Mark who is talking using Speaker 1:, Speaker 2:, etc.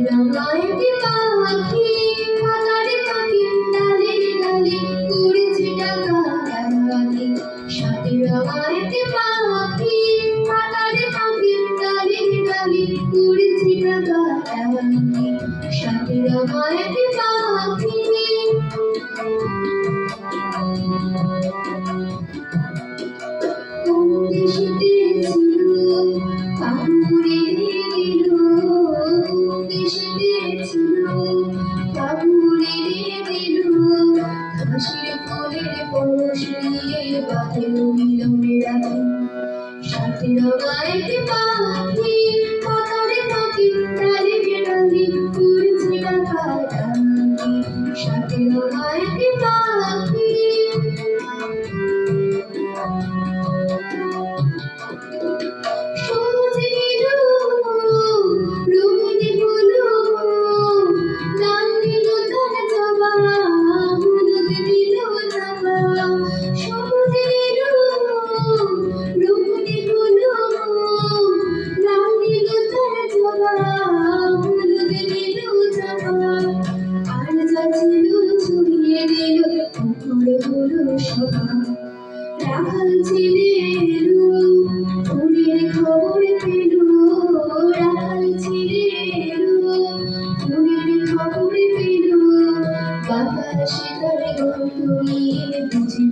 Speaker 1: রাঙাইতে পাখি পাতারে পাখি ডালে ডালে করেছে ডাকাডাকি সাথে রাঙাইতে পাখি পাতারে পাখি ডালে ডালে করেছে ডাকাডাকি সাথে রাঙাইতে পাখি কোন দেশেতে ছিল কাকুরে দিল হাসির ফুলের পরশ নিয়ে বাঁধে মিলনে রাখে সাথে রাঙাইতে পাখি পাতারে পাখি ডালে ডালে করেছে ডাকাডাকি সাথে রাঙাইতে পাখি রাখাল ছেলে এলো ফুলের খবর পেল রাখাল ছেলে এলো ফুলের খবর পেল বাতাসে তার গন্ধ নিয়ে বুঝল